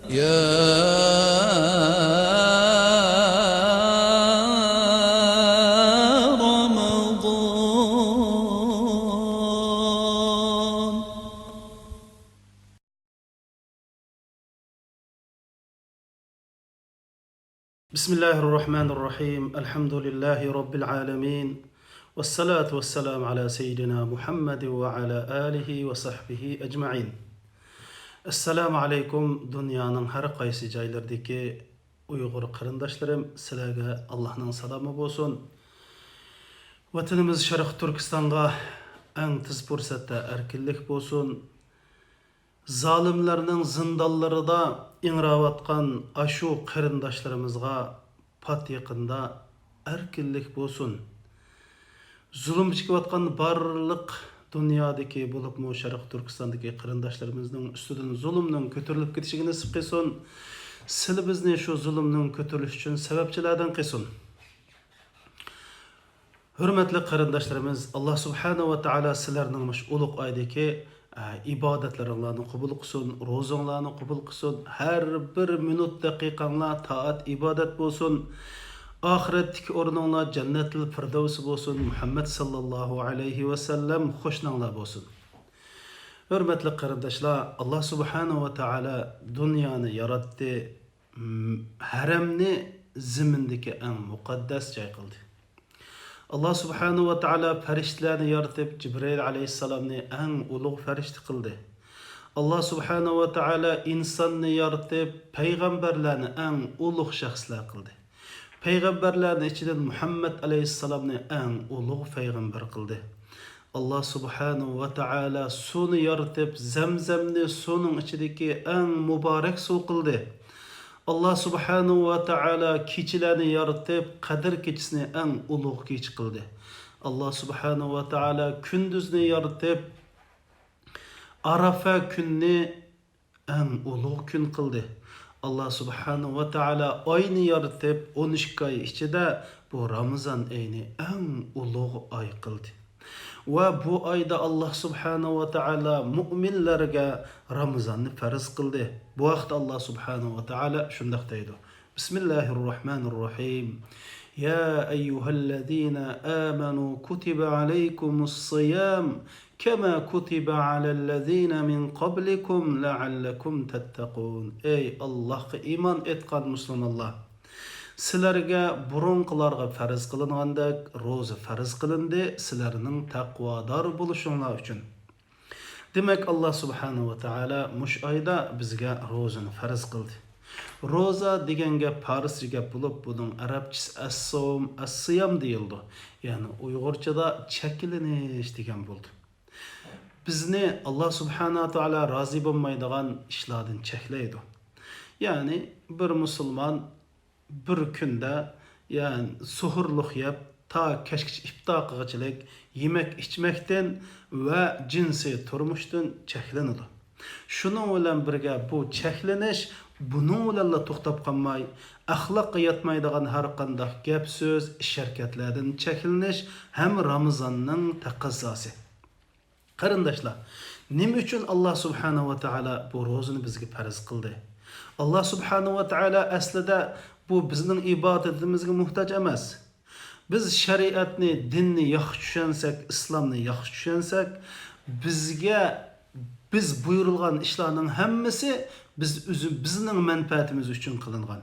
يا رمضان. بسم الله الرحمن الرحيم. الحمد لله رب العالمين، والصلاة والسلام على سيدنا محمد وعلى آله وصحبه أجمعين. Assalamu alaykum. Dünyanın her qaysı jaylardaki Uyghur qarindaşlarım, sizlarga Allah'ın salamı bolsun. Vatanımız Şarq Türkistan'a en tez fursatda erkinlik bolsun. Zalimlerinin zindallarida inravatkan aşu qarindaşlarımızga pat yakında erkinlik bolsun. Zulüm çekivatkan barlık dünyadaki bulup mu Şarq Türkistan'daki qarindaşlarımızın üstüden zulümnün kötürülüp ketişigini nasip qilsin. Sil bizni şu zulümnün kötürülüş üçün sebepçilerden qilsin. Hürmetli qarindaşlarımız, Allah Subhanahu ve Taala sizlerning uluq aydaki ibadetlerini kabul qilsin, rozonlarni kabul qilsin. Her bir minut daqiqanglar taat ibadet bolsun. Ahiretdeki ornunla cennetil firdevsi bolsun. Muhammed sallallahu aleyhi ve sellem hoşnanlar bolsun. Hürmetli qarindaşlar, Allah Subhanahu ve Taala dünyani yarattı. Haremni zimindeki en mukaddes joy qildi. Allah Subhanahu ve Taala farishtalarni yaratib Jibril aleyhissalamni en ulug' farishta qildi. Allah Subhanahu ve Taala insonni yaratib payg'ambarlarni en ulug' shaxslar qildi. Peygamberlerin içinden Muhammed aleyhisselam'ını en ulug' peygamber kıldı. Allah Subhanahu ve Taala sunu yaratıp zemzemni sunun içindeki en mübarek su kıldı. Allah Subhanahu ve Taala keçilerini yaratıp Kadir keçisini en ulug' keç kıldı. Allah Subhanahu ve Taala kündüzni yaratıp Arafa günni en ulug' gün kıldı. Allah Subhanahu ve Taala ayni yaratıp 12 ay içinde bu Ramazan ayını en ulug' ay kıldı. Ve bu ayda Allah Subhanahu ve Taala müminlerge Ramazan'ı farz kıldı. Bu vaqt Allah Subhanahu ve Taala şundaq deydi. Bismillahirrahmanirrahim. Ya eyyuhellezine amanu kutiba aleykumus-siyam kema kutiba alellezine min qablikum la'allakum tattaqun. Ey Allah'a iman etgan Müslümanlar. Sizlerge burunqilarga farz qilingandek roza farz qilindi, sizlerning taqvodor bo'lishinglar uchun. Demek Allah Subhanahu ve Taala mush oyda bizga rozani farz qildi. Roza degan gap farscha gap bo'lib, buning arabchasi as-sawm, as-siyam deyildi. Ya'ni Uyg'urchada cheklanish degan bo'ldi. Bizni Allah Subhanahu ve Taala razı bo'lmaydigan ishlardan cheklaydi. Yani bir musulmon bir kunda yani suhurluq yeb ta kechgacha iftor qilg'ichilik yemek içmekten ve jinsiy turmushdan cheklanadi. Shuning bilan birga bu cheklanish buning bilan to'xtab qolmay, axloqqa yetmaydigan har qanday gap so'z, ish harakatlardan cheklanish ham Ramazonning taqozosi. Qarindoshlar, nima uchun Allah Subhanahu ve Taala bu rozani bizga farz qildi? Allah Subhanahu ve Taala aslida bu bizning ibodatimizga muhtoj emas. Biz shariatni, dinni yaxshi tushunsak, islomni yaxshi tushunsak, biz buyurilgan ishlarning hammasi bizning manfaatimiz uchun qilingan.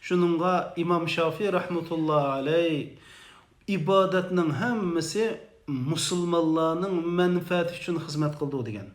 Shuningga Imom Shofiy rahmatullohi alayh ibodatning hammasi musulmonlarning manfaati uchun xizmat qildi degan.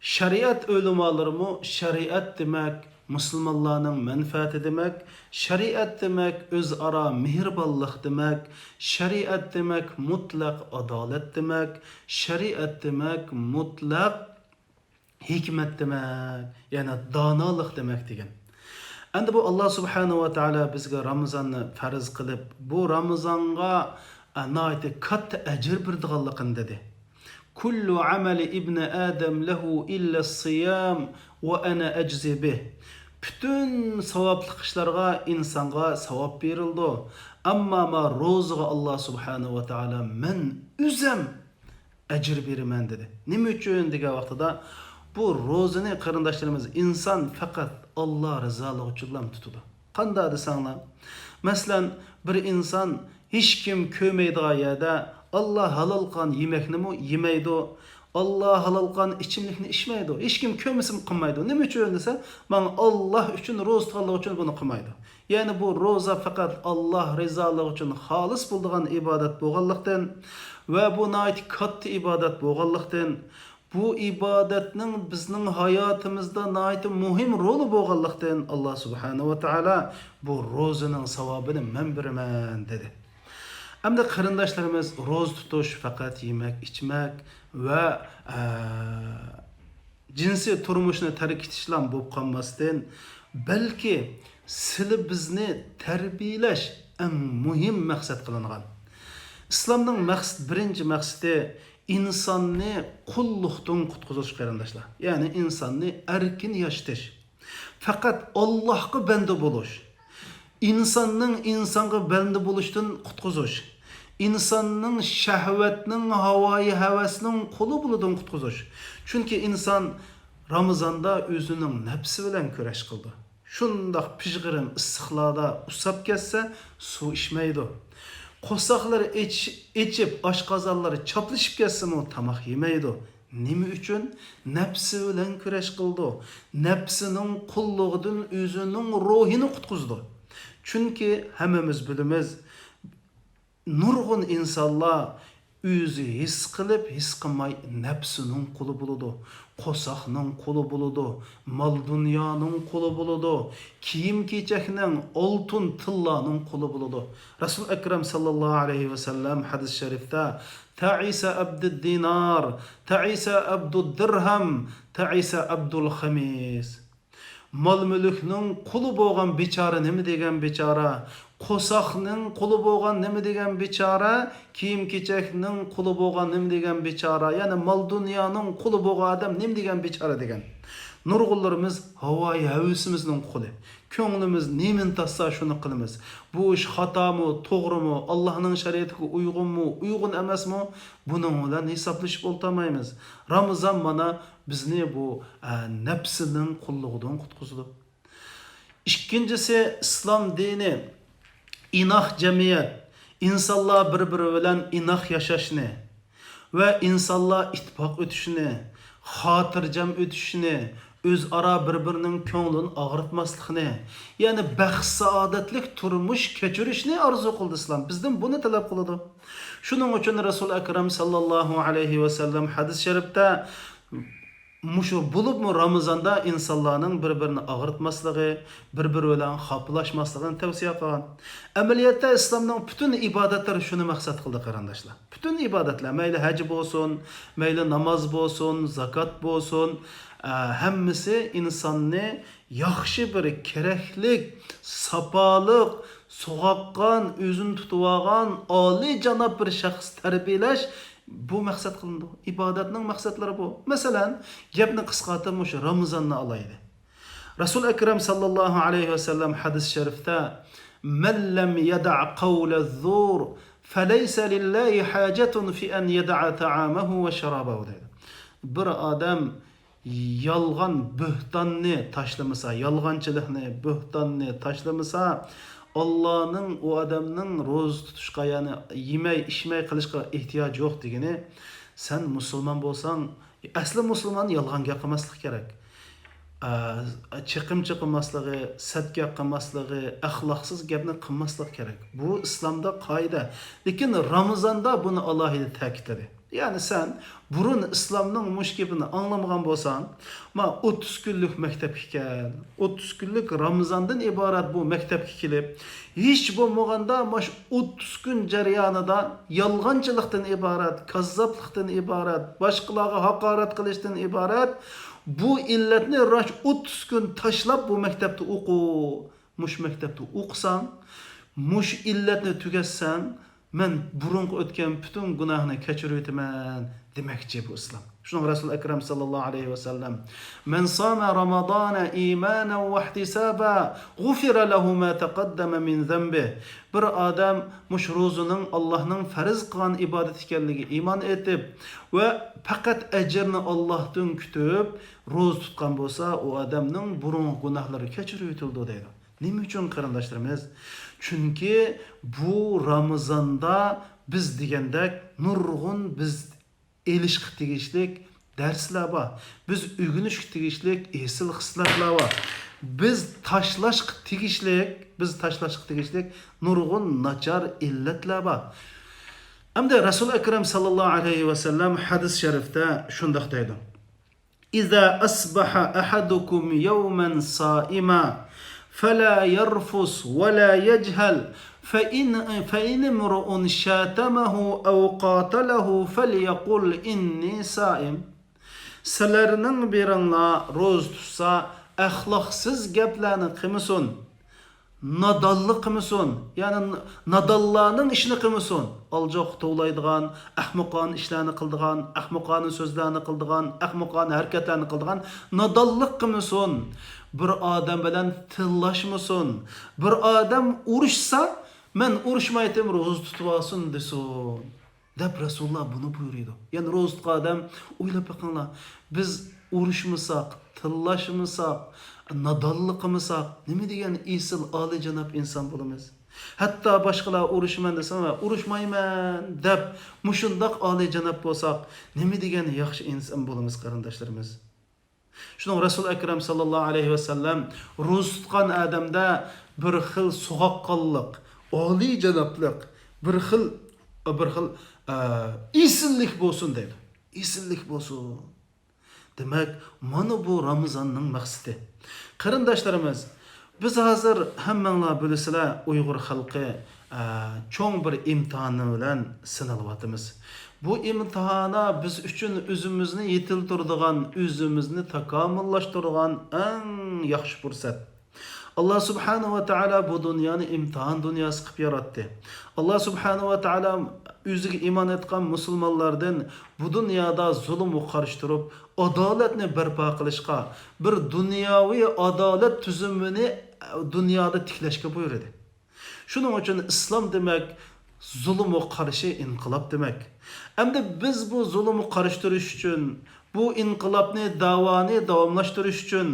Şeriat ulamolarimi şeriat demek musulmonlarning manfaati demek, şeriat demek o'zaro mehribonlik demek, şeriat demek mutlaq adolat demek, şeriat demek mutlaq hikmet demek, yani donolik demek degan. Endi bu Allah Subhanahu ve Taala bizga Ramazonni farz qilib, bu Ramazonga anayti katta ajr berdiganligini dedi. Kullu amali ibn Adam lehu illa siyam ve ana ajzi bih. Bütün savablı işlerga insanga savab berildi. Amma ma rozaga Allah Subhanahu ve Taala men üzem ajr beriman dedi. Nima uchun degan vaqtida Bu rozani qarindoshlarimiz inson faqat Alloh rizoligi uchun tutadi. Qanday desanglar, masalan, bir inson hech kim ko'maydigan yerda Alloh halol qilgan yemekni yemaydi. Allah halal qilgan ichimlikni ichmaydi. Hech kim ko'msin qilmaydi. Nima uchun desa, men Alloh uchun roza tutganlik uchun buni qilmaydi. Ya'ni bu roza faqat Alloh rizoligi uchun xolis bo'lgan ibodat bo'lganlikdan va bu nihoyat katta ibodat bo'lganlikdan, bu ibodatning bizning hayotimizda nihoyat muhim roli bo'lganlikdan Alloh subhanahu va taolo bu rozaning savobini men beraman dedi. Hamda qarindoshlarimiz roza tutish faqat yemak, ichmak va jinsiy turmushni tark etishlan bo'lib qolmasdan, balki sizlar bizni tarbiyalash eng muhim maqsad qilingan. İslamning birinchi maqsadi insonni qulluqdan qutqizish qarindoshlar. Ya'ni insonni erkin yashatish. Faqat Allohga banda bo'lish. İnsanның insonga banda bo'lishdan qutqizish. İnsanның shahvatning, havoyi havasning quli bo'lidan qutqizish. Chunki inson Ramazonda o'zining nafsi bilan kurash qildi. Shundoq pishg'irim issiqlarda usab ketsa, suv ichmaydi. Qo'saqlar ichib, oshqozonlari choplashib ketsa-mu, tamoq yemaydi. Nima uchun? Nafsi bilan kurash qildi. Nafsining qullugidan o'zining ruhini qutqizdi. Chunki hammamiz bilamiz, nurg'un insonlar o'zi his qilib, his qilmay nafsining quli bo'ladi, qo'saqning quli bo'ladi, mol dunyoning quli bo'ladi, kiyim-kechakning, oltin tillaning quli bo'ladi. Rasul akram sallallohu alayhi va sallam hadis sharifda ta'isa abdud dinar, ta'isa abdud dirham, ta'isa abdul khamis. Mal-mulkning quli bo'lgan bechora nima degan bechora, qo'saqning quli bo'lgan nima degan bechora, kiyim-kechakning quli bo'lgan nima degan bechora, ya'ni mol dunyoning quli bo'lgan odam nima degan bechora degan. Nurg'unlarimiz havoyi havisimizning quli. Ko'nglimiz nemin tassa shuni qilamiz. Bu ish xatomi, to'g'rimi, Allohning shariatiga uyg'unmi, uyg'un emasmi? Buning bilan hisoblashib o'ltamaymiz. Ramazon mana bizni bu nafsining qullugidan qutqizdi. Ikkinchisi, islom dini inoq jamiyat, insonlar bir-biri bilan inoq yashashni va insonlar ittifoq o'tishni, xotirjam o'tishni, o'zaro bir-birining ko'nglini og'ritmaslikni, ya'ni baxt saodatlik turmush kechirishni orzu qildi islom. Bizdan buni talab qiladi. Shuning uchun Rasul akram sallallohu alayhi va sallam hadis sharifda mushu bo'libmi Ramazonda insonlarning bir-birini og'ritmasligi, bir-biri bilan xaplashmasligini tavsiya qilgan. Amaliyotda islomning butun ibodatlari shuni maqsad qildi qarindoshlar. Butun ibodatlar, mayli haj bo'lsin, mayli namoz bo'lsin, zakot bo'lsin, hammasi insonni yaxshi bir keraklik, safoliq, sug'aqqan, o'zini tutib olgan oliy janob bir shaxs tarbiyalash bu maqsad qilindi. Ibodatning maqsadlari bu. Masalan, gapni qisqartirib o'sha Ramazonni olaydi. Rasul akram sallallohu alayhi va sallam hadis sharifda "Man lam yada' qawla az-zur falaysa lillahi hajatun fi an yada'a ta'amahu va sharabahu" dedi. Bir odam yolg'on bo'htonni tashlamasa, yolg'onchilikni, bo'htonni tashlamasa, Allah'ın o adamның roz tutuşqa, yani yemey, içmey qilishqa ehtiyoj yo'q degani, sen musulmon bo'lsang, asli musulmon yolg'on gap qilmaslik kerak. Chiqimchi qilmasligi, sadqa qilmasligi, axloqsiz gapni qilmaslik kerak. Bu islomda qoida. Lekin Ramazonda buni alohida ta'kidladi. Yani sen burun İslam'ның müşkibini anlamagan bolsan, ma 30 günlük mektepke kel, 30 günlük Ramazandan ibaret bu mektepke kelip, hiç bo'lmaganda maş 30 gün jarayonida yolg'onchilikdan ibaret, kazzaplıktan ibaret, başqalarga haqorat qilishdan ibaret, bu illetni raş 30 gün tashlab bu mektepte o'qu, mush mektepte o'qisan, mush illetni tugatsan, men burunqi o'tgan butun gunohni kechirib o'taman demoqchi bu islom. Şunun Resul Ekrem sallallahu aleyhi ve sellem men sama Ramazana imanen ve ihtisaba gufira lehu ma taqaddama min zembih. Bir adam muş rozunun Allah'ın farz kılan ibadet ekanligi iman etip ve fakat ecrini Allah'tan kütüp roz tutkan bolsa o adamның burun günahları keçirip ötüldü deydi. Nima uchun qarindoshlarimiz? Chunki bu Ramazanda biz degandek nurg'un biz elishqi tegishlik darslar bor. Biz o'rganishga tegishlik esil hislatlar bor. Biz tashlashga tegishlik nurg'un nachar illatlar bor. Hamda Rasul Akram sallallohu alayhi va sallam hadis sharifda shunday deydi. İza asbaha ahadukum yawman saima فلا يرفث ولا يجهل فإن امرؤ شاتمه أو قاتله فليقل إني صائم. Sizlerinin birine roz tutsa ahlaksız geplerini kımısın, nadallık kımısın, yani nadallarının işini kımısın. Alcaq toğlaydıgan, ahmuqanın işlerini kıldıgan, ahmuqanın sözlerini kıldıgan, ahmuqanın hareketlerini kıldıgan, nadallık kımısın. Bir adam bilen tıllaşmasın. Bir adam uruşsa, men uruşmaydım roz tutuvasın desin. Dep Resulullah bunu buyuruyordu. Yani roz tutkan adam oylap bakınlar. Biz uruşmasak, tıllaşmasak, nadallıkımısak, nemi degen isil âli cenab insan bulumuz. Hatta başkalar uruşman desem ama uruşmayman dep muşundaq âli cenab bolsak, nemi degen yaxşı insan bulumuz qarindoshlarimiz. Şunun Resul Ekrem sallallahu aleyhi ve sellem roz tutkan adamda bir xil soğaqqanlık, âli cenablık, bir xil isillik bolsun deydi. İsillik bolsun. Demek mana bu Ramazanның maqsadi. Qarindoshlarimiz, biz hozir hammalar bilasizlar, Uyg'ur xalqi cho'ng bir imtihoni bilan sinalyapmiz. Bu imtihana biz uchun o'zimizni yetiltiradigan, o'zimizni takomillashtiradigan eng yaxshi fursat. Allah subhanahu wa ta'ala bu dünyani imtihan dünyası qilib yaratdi. Allah subhanahu wa ta'ala o'ziga iman etgan musulmonlardan bu dunyoda zulm qarshi turib, adolatni barpo qilishga, bir dunyoviy adolat tuzumini dunyoda tiklashga buyurdi. Shuning uchun islom demak zulm qarshi inqilob demak. Endi biz bu zulmni qarshi turish uchun bu inqilobni davoni davomlashtirish uchun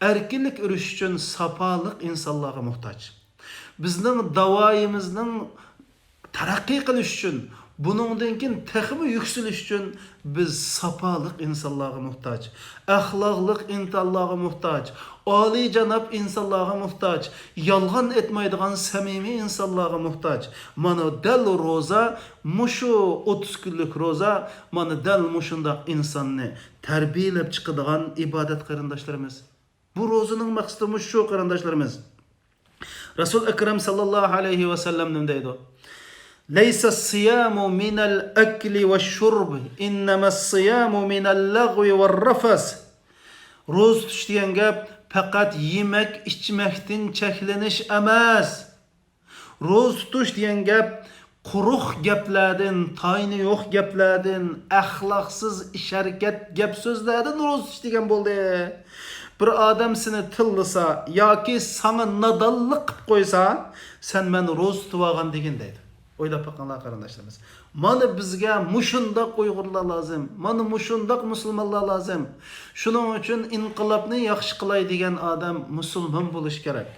erkinlik urish uchun safolik insonlarga muhtoj. Bizning davoyimizning taraqqiy qilish uchun buningdan keyin texmi yuksalish uchun biz safolik insonlarga muhtoj. Axloqliq insonlarga muhtoj. Oliy janob insonlarga muhtoj. Yolg'on etmaydigan samimiy insonlarga muhtoj. Mana dal roza mushu 30 kunlik roza mana dal mushundaq insonni tarbiyalab chiqadigan ibodat qarindoshlarimiz. Bu rozaning maqsadi shu qarindoshlarimiz. Rasul Akram sallallohu alayhi va sallam nima deydi? ليس الصيام من الأكل والشرب إنما الصيام من اللغو والرفث. Roz tutuş degan gap faqat yemek içmektin cheklanish emas. Roz tutuş degan gap quruq gaplardan, tayini yo'q gaplardan, axloqsiz ish-harakat gap so'zlardan roz tutush degan bo'ldi. Bir adam seni tillasa yoki sana nadallik qilib qo'ysa, sen men roz tutib olgan degan deydi. Oylab bakınlar qarindoshlarimiz. Mana bizga mushundaq Uyg'urlar lazım. Mana mushundaq musulmonlar lazım. Shuning uchun inqilobni yaxshi qilay degan odam musulmon bo'lish kerak.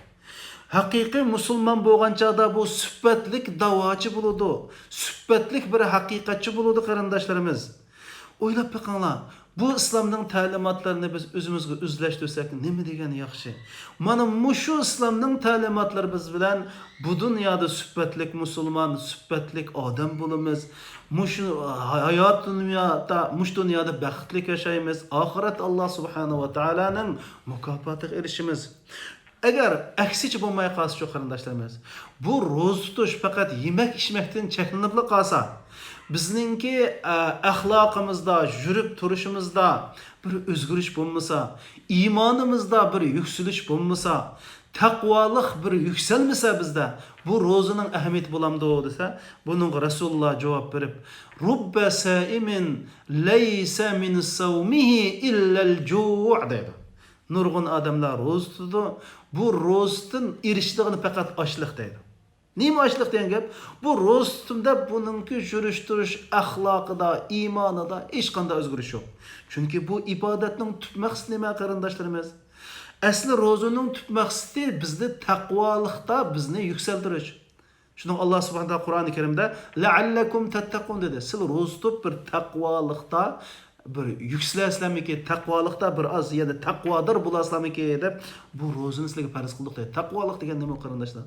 Haqiqiy musulmon bo'lgan chaqda bu suhbatlik da'vochi bo'ladi. Suhbatlik bir haqiqatchi bo'ladi qarindoshlarimiz. Oylab bakınlar. Bu İslamның ta'limotlarini biz o'zimizga o'zlashtirsak nima degani yaxshi. Mana mushu İslamның ta'limotlari biz bilan bu dunyoda suhbatlik musulmon, suhbatlik odam bo'lamiz. Mushu hayot dunyoda baxtli yashaymiz. Oxirat Alloh subhanahu va taolaning mukofotiga erishimiz. Agar aksicha bo'lmay qolsa shu qarindoshlarimiz, bu ro'za tutish faqat yemak ichmakdan cheklanib qolsa, bizningki axloqimizda, yurib turishimizda bir o'zgarish bo'lmasa, iymonimizda bir yuksalish bo'lmasa, taqvolik bir yükselmese bizde bu ro'zaning ahamiyati bo'lamdi desa, buningga Rasululloh javob berib, rubba saimin laysa min sawmihi illa al-ju' dedi. Nurg'un odamlar ro'za tutadi, bu ro'zdan erishdig'ini faqat ochliq dedi. Nima ochliq degan gap? Bu ro'za tutumda buningki yurish-turish, axloqida, iymonida hech qanday o'zgarish yo'q. Chunki bu ibodatning tub maqsadi nima qarindoshlarimiz? Asli ro'zaning tub maqsadi bizni taqvolikda bizni yuksaltirish. Shuning Alloh subhanahu va taolo Qur'oni Karimda la'allakum tattaqun dedi. Siz ro'za tutib bir taqvolikda bir yuksalasizlarmiki, taqvolikda bir az yana taqvodir bo'lasizlarmiki deb bu ro'zani sizlarga farz qildik dedi. Taqvolik degan nima qarindoshlar?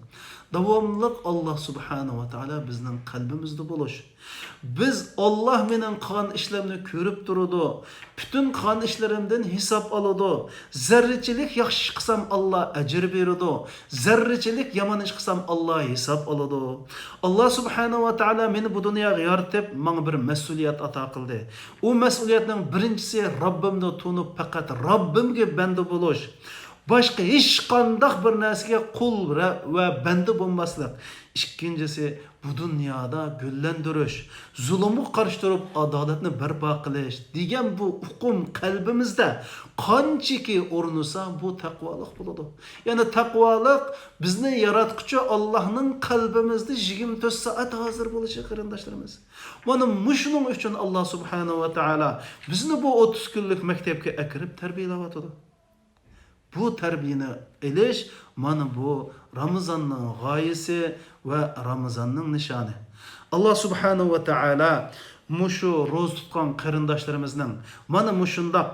Davomli Alloh subhanahu va taolo bizning qalbimizda bo'lish. Biz Alloh mening qilgan ishlarimni ko'rib turadi. Bütün qilgan ishlarimdan hisob oladi. Zarrachilik yaxshi ish qilsam Alloh ajr beradi. Zarrachilik yomon ish qilsam Alloh hisob oladi. Alloh subhanahu va taolo meni bu dunyoga yaratib, menga bir mas'uliyat ato qildi. U mas'uliyatning birinchisi Robbimni tunib faqat Robbimga banda bo'lish. Başka hech qanday bir narsaga qul va banda bo'lmaslik. İkincisi bu dünyada güllendirish, zulmü qarshi turib adolatni barpo qilish degan bu uqum qalbimizda qanchaki o'rnasa bu taqvolik bo'ladi. Ya'ni taqvolik bizni yaratquchi Allohning qalbimizda 24 soat hozir bo'lishi qarindoshlarimiz. Mana shuning uchun Alloh subhanahu va taolo bizni bu 30 kunlik maktabga akirib tarbiyalayotdi. Bu tarbiyani elish mana bu Ramazonning g'oyasi va Ramazonning nishoni. Alloh subhanahu va taolo mushu ro'za tutgan qarindoshlarimizning mana mushundoq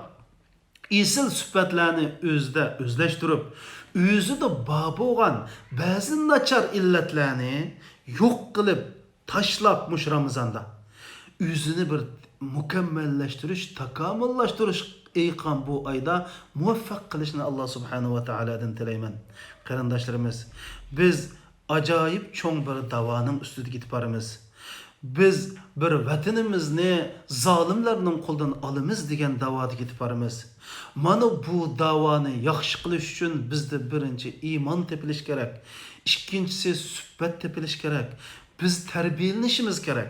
esil sifatlarni o'zida o'zlashtirib, o'zida bor bo'lgan ba'zi nachar illatlarni yo'q qilib tashlab mush Ramazonda o'zini bir mukammallashtirish, takomillashtirish eyqan bu ayda muvaffaq qilishni Alloh subhanahu va taoladan tilayman. Qarindoshlarimiz, biz ajoyib cho'ng bir davoning ustida ketib boramiz. Biz bir vatanimizni zolimlarning qo'ldan olamiz degan davoga ketib boramiz. Mana bu davoni yaxshi qilish uchun bizda birinchi iymon tepilish kerak. Ikkinchisi suhbat tepilish kerak. Biz tarbiyalanishimiz kerak.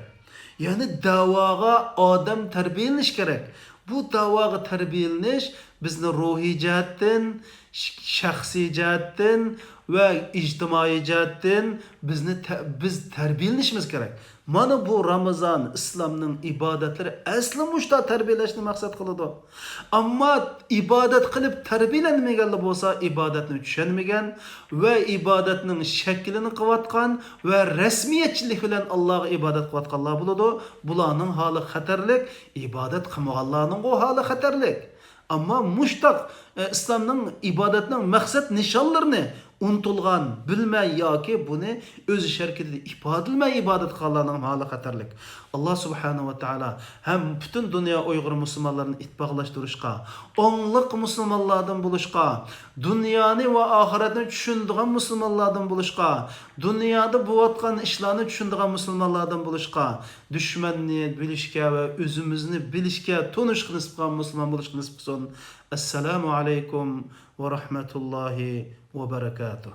Ya'ni davoga odam tarbiyalanish kerak. Bu davoga tarbiyalanish bizni ruhiy jihatdan, shaxsiy jihatdan va ijtimoiy jihatdan biz tarbiyalanishimiz kerak. Mana bu Ramazon islomning ibodatlari asli mushta tarbiyalashni maqsad qiladi. Ammo ibodat qilib tarbiyalanmaganlar bo'lsa, ibodatni tushunmagan va ibodatning shaklini qilayotgan va rasmiyatchilik bilan Allohga ibodat qilayotganlar bo'ladi. Bularning holi xatarlik, ibodat qilmaganlarning holi xatarlik. Ammo mushtaq islomning ibodatning maqsad nishonlarini unutilgan, bilmay yoki buni o'z sharkida ifodalmay ibodat qilganlarning holi xatarlik. Alloh subhanahu va taolo ham butun dunyo Uyg'ur musulmonlarini ittifoqlashtirishga, onliq musulmonlardan bo'lishga, dunyoni va oxiratni tushunadigan musulmonlardan bo'lishga, dunyoda bo'layotgan ishlarni tushunadigan musulmonlardan bo'lishga, dushmanni bilishga va o'zimizni bilishga, tunishga nisbatan musulmon bo'lishga nisbatan. Assalomu alaykum va rahmatullohi وبركاته.